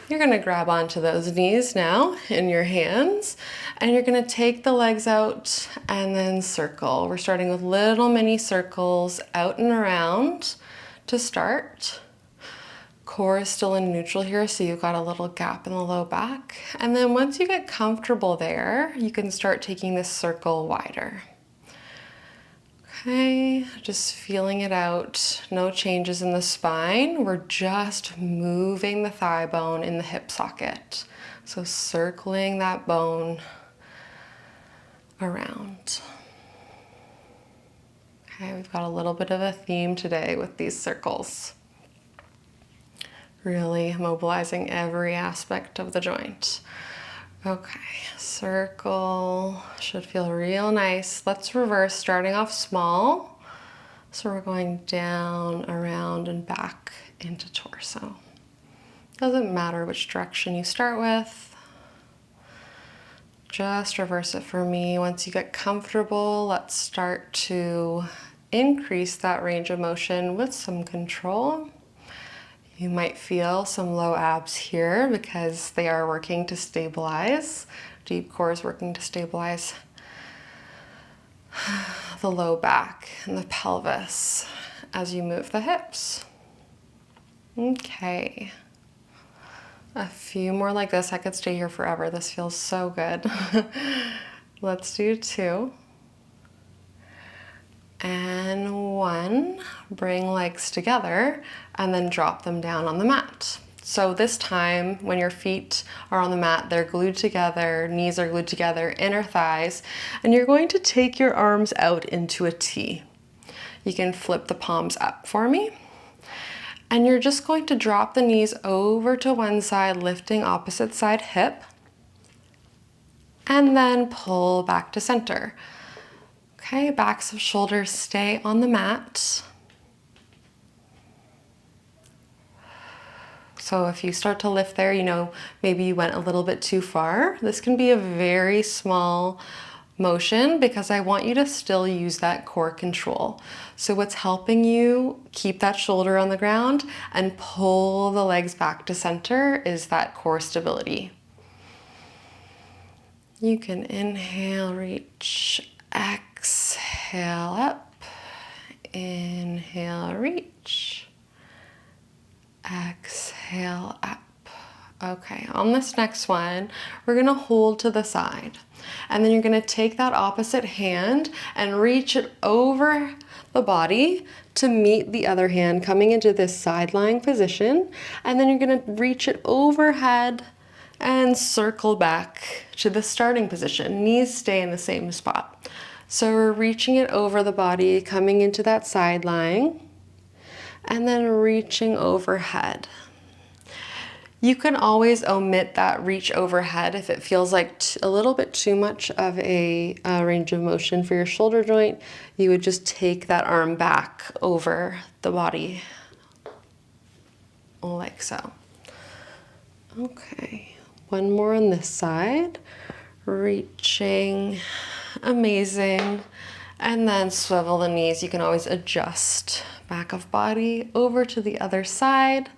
You're gonna grab onto those knees now in your hands, and you're gonna take the legs out and then circle. We're starting with little mini circles out and around to start. Core is still in neutral here, so you've got a little gap in the low back. And then once you get comfortable there, you can start taking this circle wider. Okay, just feeling it out. No changes in the spine. We're just moving the thigh bone in the hip socket. So circling that bone around. Okay, we've got a little bit of a theme today with these circles. Really mobilizing every aspect of the joint. Okay, circle should feel real nice. Let's reverse, starting off small. So we're going down, around, and back into torso. Doesn't matter which direction you start with. Just reverse it for me. Once you get comfortable, let's start to increase that range of motion with some control. You might feel some low abs here because they are working to stabilize. Deep core is working to stabilize the low back and the pelvis as you move the hips. Okay. A few more like this. I could stay here forever. This feels so good. Let's do 2. And 1, bring legs together and then drop them down on the mat. So this time when your feet are on the mat, they're glued together, knees are glued together, inner thighs, and you're going to take your arms out into a T. You can flip the palms up for me. And you're just going to drop the knees over to one side, lifting opposite side hip, and then pull back to center. Okay, backs of shoulders stay on the mat. So if you start to lift there, you know, maybe you went a little bit too far. This can be a very small motion because I want you to still use that core control. So what's helping you keep that shoulder on the ground and pull the legs back to center is that core stability. You can inhale, reach, exhale up, inhale, reach, exhale up. Okay, on this next one, we're gonna hold to the side. And then you're gonna take that opposite hand and reach it over the body to meet the other hand, coming into this side lying position. And then you're gonna reach it overhead and circle back to the starting position. Knees stay in the same spot. So we're reaching it over the body, coming into that side lying, and then reaching overhead. You can always omit that reach overhead if it feels like a little bit too much of a range of motion for your shoulder joint. You would just take that arm back over the body, like so. Okay, one more on this side. Reaching, amazing. And then swivel the knees. You can always adjust back of body over to the other side.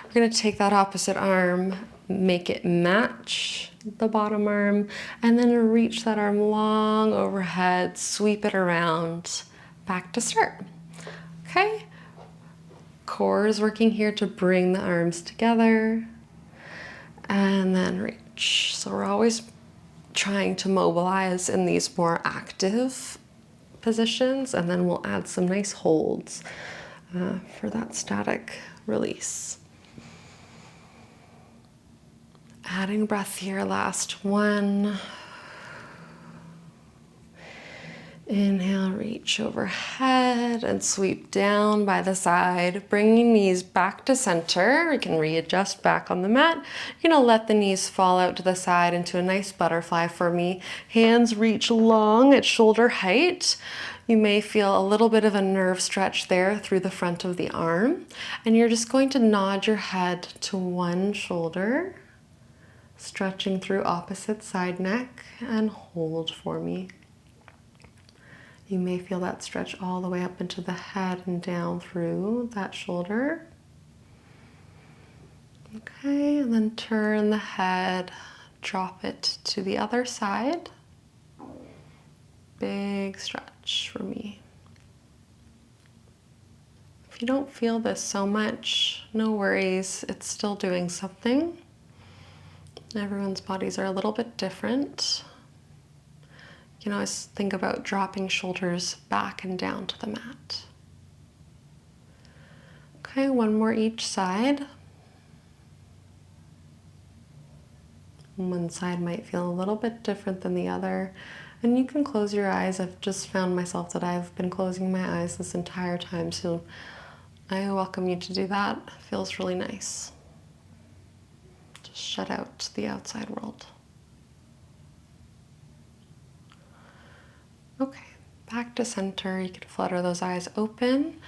We're gonna take that opposite arm, make it match the bottom arm, and then reach that arm long overhead, sweep it around, back to start. Okay, core is working here to bring the arms together, and then reach. So we're always trying to mobilize in these more active positions, and then we'll add some nice holds for that static release. Adding breath here, last one. Inhale, reach overhead and sweep down by the side, bringing knees back to center. You can readjust back on the mat. You're gonna let the knees fall out to the side into a nice butterfly for me. Hands reach long at shoulder height. You may feel a little bit of a nerve stretch there through the front of the arm. And you're just going to nod your head to one shoulder, stretching through opposite side neck, and hold for me. You may feel that stretch all the way up into the head and down through that shoulder. Okay, and then turn the head, drop it to the other side. Big stretch for me. If you don't feel this so much, no worries, it's still doing something. Everyone's bodies are a little bit different. You can always think about dropping shoulders back and down to the mat. Okay, one more each side. One side might feel a little bit different than the other, and you can close your eyes. I've just found myself that I've been closing my eyes this entire time, so I welcome you to do that. It feels really nice. Just shut out the outside world. Okay, back to center. You can flutter those eyes open.